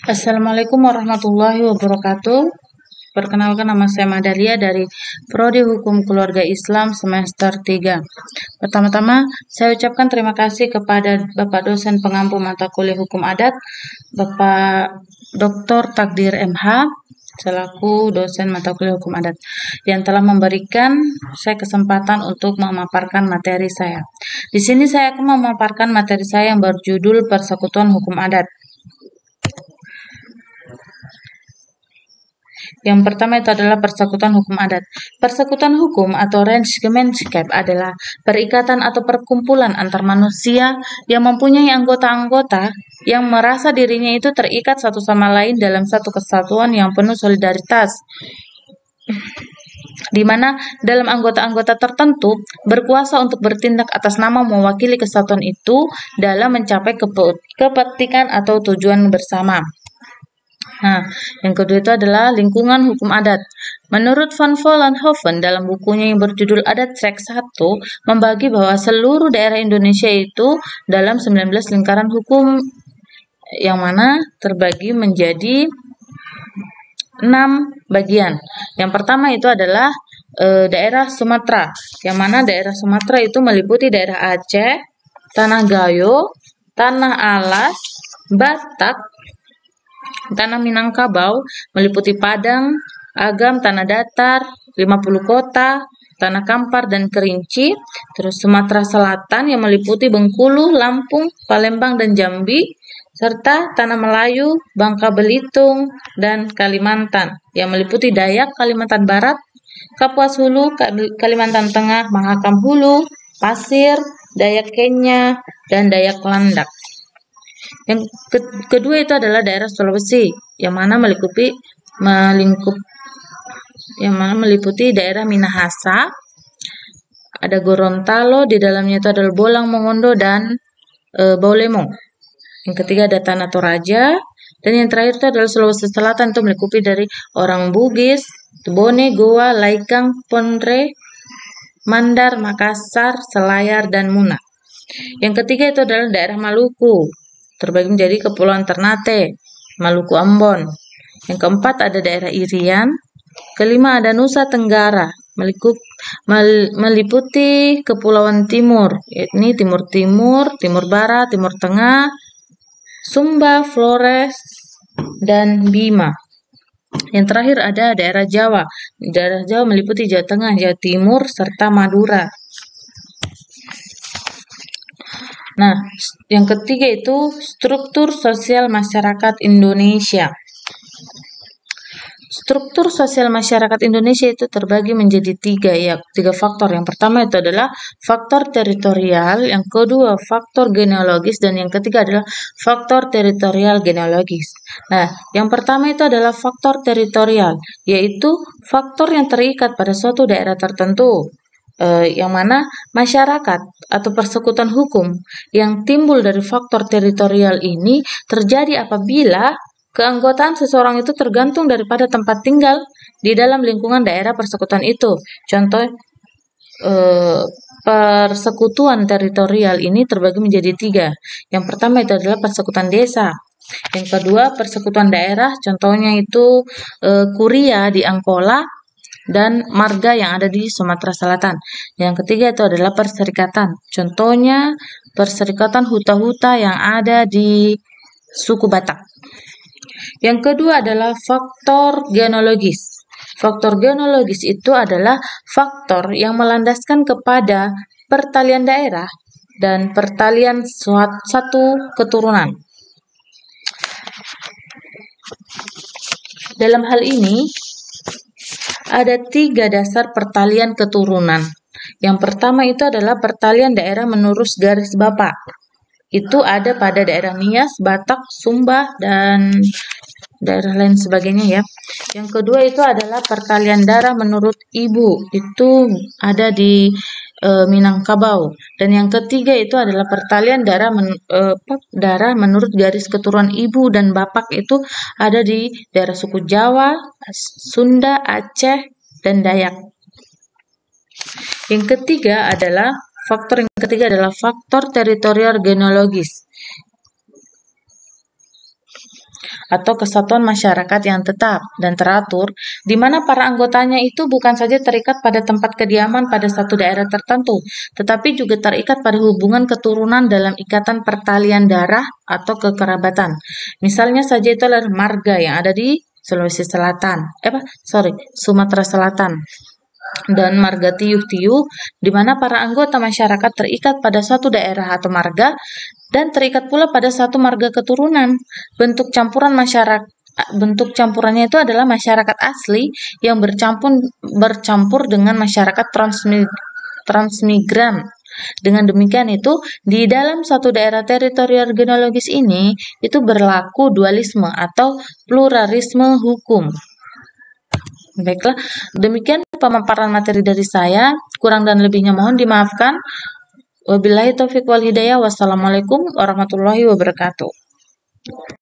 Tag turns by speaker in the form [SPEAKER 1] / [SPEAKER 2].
[SPEAKER 1] Assalamualaikum warahmatullahi wabarakatuh. Perkenalkan, nama saya Madalia dari Prodi Hukum Keluarga Islam semester 3. Pertama-tama, saya ucapkan terima kasih kepada Bapak dosen pengampu mata kuliah Hukum Adat, Bapak Dr. Takdir MH, selaku dosen mata kuliah Hukum Adat, yang telah memberikan saya kesempatan untuk memaparkan materi saya. Di sini saya akan memaparkan materi saya yang berjudul Persekutuan Hukum Adat. Yang pertama itu adalah persekutuan hukum adat. Persekutuan hukum atau Rechtsgemeenschap adalah perikatan atau perkumpulan antar manusia yang mempunyai anggota-anggota yang merasa dirinya itu terikat satu sama lain dalam satu kesatuan yang penuh solidaritas, di mana dalam anggota-anggota tertentu berkuasa untuk bertindak atas nama mewakili kesatuan itu dalam mencapai kepentingan atau tujuan bersama. Nah, yang kedua itu adalah lingkungan hukum adat. Menurut Van Vollenhoven dalam bukunya yang berjudul Adat Track 1, membagi bahwa seluruh daerah Indonesia itu dalam 19 lingkaran hukum yang mana terbagi menjadi 6 bagian. Yang pertama itu adalah daerah Sumatera, yang mana daerah Sumatera itu meliputi daerah Aceh, Tanah Gayo, Tanah Alas, Batak, Tanah Minangkabau, meliputi Padang, Agam, Tanah Datar, 50 kota, Tanah Kampar, dan Kerinci. Terus Sumatera Selatan yang meliputi Bengkulu, Lampung, Palembang, dan Jambi, serta Tanah Melayu, Bangka Belitung, dan Kalimantan yang meliputi Dayak, Kalimantan Barat, Kapuas Hulu, Kalimantan Tengah, Mahakam Hulu, Pasir, Dayak Kenya, dan Dayak Landak. Yang kedua itu adalah daerah Sulawesi, yang mana meliputi daerah Minahasa, ada Gorontalo, di dalamnya itu adalah Bolang, Mongondo, dan Baulemo. Yang ketiga ada Tanah Toraja, dan yang terakhir itu adalah Sulawesi Selatan, itu meliputi dari orang Bugis, Tubone, Goa, Laikang, Ponre, Mandar, Makassar, Selayar, dan Muna. Yang ketiga itu adalah daerah Maluku, terbagi menjadi Kepulauan Ternate, Maluku Ambon. Yang keempat ada daerah Irian. Kelima ada Nusa Tenggara, meliputi Kepulauan Timur, yakni Timur Timur, Timur Barat, Timur Tengah, Sumba, Flores, dan Bima. Yang terakhir ada daerah Jawa. Daerah Jawa meliputi Jawa Tengah, Jawa Timur, serta Madura. Nah, yang ketiga itu struktur sosial masyarakat Indonesia. Struktur sosial masyarakat Indonesia itu terbagi menjadi tiga faktor. Yang pertama itu adalah faktor teritorial, yang kedua faktor genealogis, dan yang ketiga adalah faktor teritorial genealogis. Nah, yang pertama itu adalah faktor teritorial, yaitu faktor yang terikat pada suatu daerah tertentu. Yang mana masyarakat atau persekutuan hukum yang timbul dari faktor teritorial ini terjadi apabila keanggotaan seseorang itu tergantung daripada tempat tinggal di dalam lingkungan daerah persekutuan itu. Contoh, persekutuan teritorial ini terbagi menjadi 3. Yang pertama itu adalah persekutuan desa. Yang kedua persekutuan daerah, contohnya itu Kuria di Angkola dan marga yang ada di Sumatera Selatan. Yang ketiga itu adalah perserikatan. Contohnya perserikatan huta-huta yang ada di suku Batak. Yang kedua adalah faktor genealogis. Faktor genealogis itu adalah faktor yang melandaskan kepada pertalian daerah dan pertalian satu keturunan. Dalam hal ini ada 3 dasar pertalian keturunan. Yang pertama itu adalah pertalian daerah menurut garis bapak. Itu ada pada daerah Nias, Batak, Sumba, dan daerah lain sebagainya ya. Yang kedua itu adalah pertalian darah menurut ibu. Itu ada di Minangkabau. Dan yang ketiga itu adalah pertalian darah menurut garis keturunan ibu dan bapak, itu ada di daerah suku Jawa, Sunda, Aceh, dan Dayak. Yang ketiga adalah faktor teritorial genealogis. atau kesatuan masyarakat yang tetap dan teratur, di mana para anggotanya itu bukan saja terikat pada tempat kediaman pada satu daerah tertentu, tetapi juga terikat pada hubungan keturunan dalam ikatan pertalian darah atau kekerabatan. Misalnya saja itu adalah marga yang ada di Sulawesi Selatan, Sumatera Selatan, dan marga Tiyuh-Tiyuh, di mana para anggota masyarakat terikat pada suatu daerah atau marga dan terikat pula pada satu marga keturunan. Bentuk campurannya itu adalah masyarakat asli yang bercampur dengan masyarakat transmigran. Dengan demikian itu, di dalam satu daerah teritorial genealogis ini, itu berlaku dualisme atau pluralisme hukum. Baiklah, demikian pemaparan materi dari saya. Kurang dan lebihnya mohon dimaafkan. Wabillahi taufiq wal hidayah. Wassalamualaikum warahmatullahi wabarakatuh.